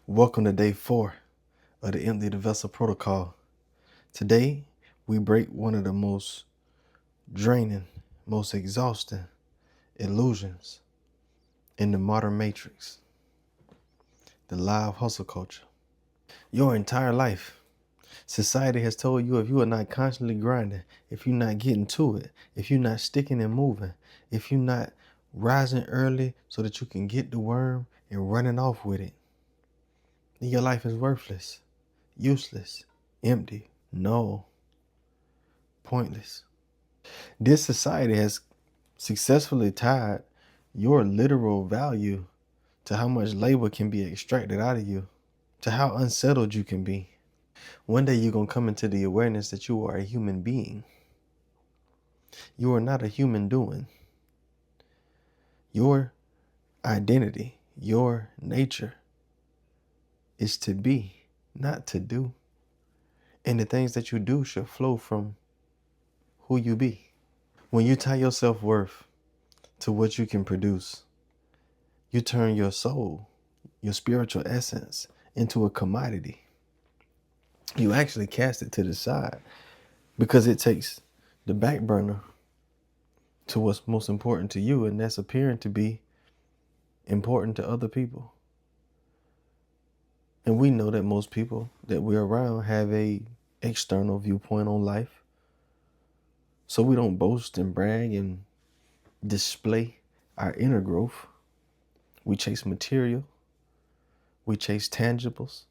Welcome to day 4 of the Empty the Vessel Protocol. Today, we break one of the most draining, most exhausting illusions in the modern matrix, the lie of hustle culture. Your entire life, society has told you if you are not constantly grinding, if you're not getting to it, if you're not sticking and moving, if you're not rising early so that you can get the worm and running off with it, then your life is worthless, useless, empty, null, pointless. This society has successfully tied your literal value to how much labor can be extracted out of you, to how unsettled you can be. One day you're going to come into the awareness that you are a human being. You are not a human doing. Your identity, your nature is to be, not to do. And the things that you do should flow from who you be. When you tie your self-worth to what you can produce, you turn your soul, your spiritual essence, into a commodity. You actually cast it to the side because it takes the back burner to what's most important to you, and that's appearing to be important to other people. And we know that most people that we're around have a external viewpoint on life. So we don't boast and brag and display our inner growth. We chase material. We chase tangibles.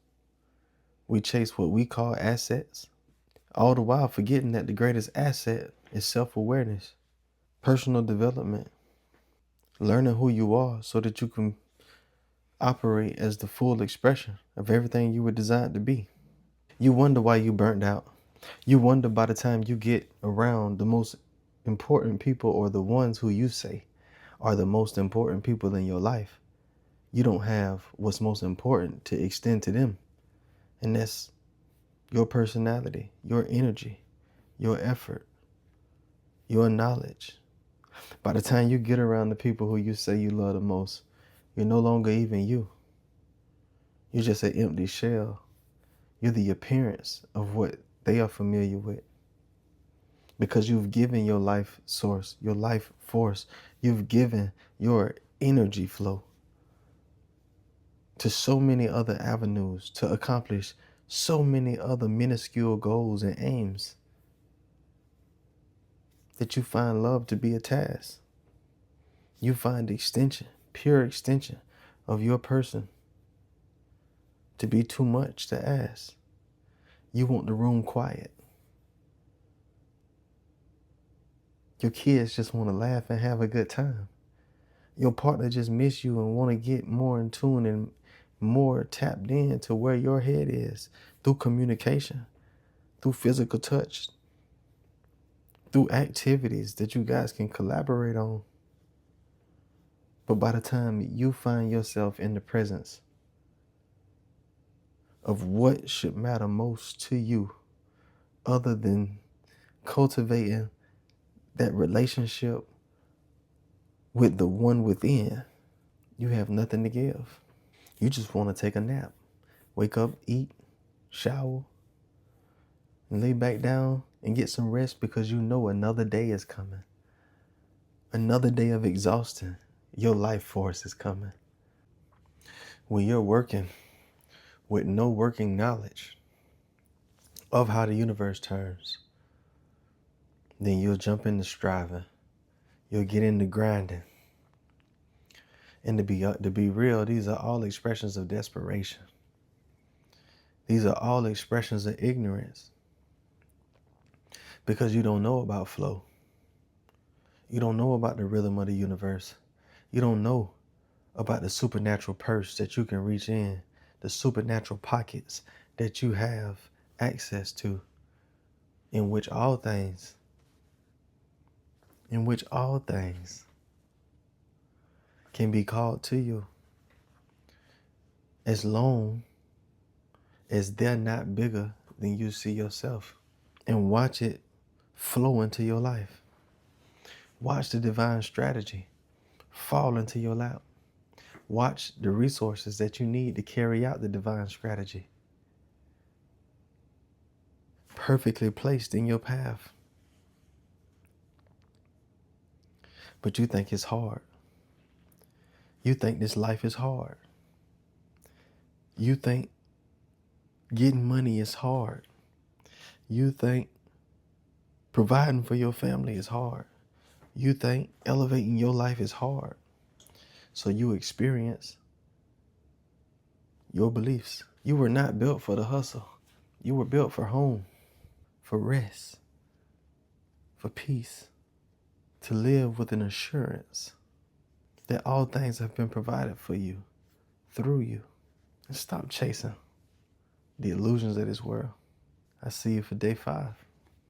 We chase what we call assets, all the while forgetting that the greatest asset is self-awareness, personal development, learning who you are so that you can operate as the full expression of everything you were designed to be. You wonder why you burnt out. You wonder by the time you get around the most important people, or the ones who you say are the most important people in your life, you don't have what's most important to extend to them. And that's your personality, your energy, your effort, your knowledge. By the time you get around the people who you say you love the most, you're no longer even you. You're just an empty shell. You're the appearance of what they are familiar with. Because you've given your life source, your life force, you've given your energy flow to so many other avenues to accomplish so many other minuscule goals and aims that you find love to be a task. You find extension, pure extension of your person to be too much to ask. You want the room quiet. Your kids just want to laugh and have a good time. Your partner just miss you and want to get more in tune and more tapped in to where your head is through communication, through physical touch, through activities that you guys can collaborate on. But by the time you find yourself in the presence of what should matter most to you, other than cultivating that relationship with the one within, you have nothing to give. You just want to take a nap, wake up, eat, shower, and lay back down and get some rest because you know another day is coming. Another day of exhaustion. Your life force is coming. When you're working with no working knowledge of how the universe turns, then you'll jump into striving. You'll get into grinding. And to be real, these are all expressions of desperation. These are all expressions of ignorance. Because you don't know about flow. You don't know about the rhythm of the universe. You don't know about the supernatural purse that you can reach in, the supernatural pockets that you have access to, in which all things can be called to you, as long as they're not bigger than you see yourself. And watch it flow into your life. Watch the divine strategy fall into your lap. Watch the resources that you need to carry out the divine strategy, perfectly placed in your path. But you think it's hard. You think this life is hard. You think getting money is hard. You think providing for your family is hard. You think elevating your life is hard. So you experience your beliefs. You were not built for the hustle. You were built for home, for rest, for peace, to live with an assurance that all things have been provided for you, through you. And stop chasing the illusions of this world. I see you for day 5.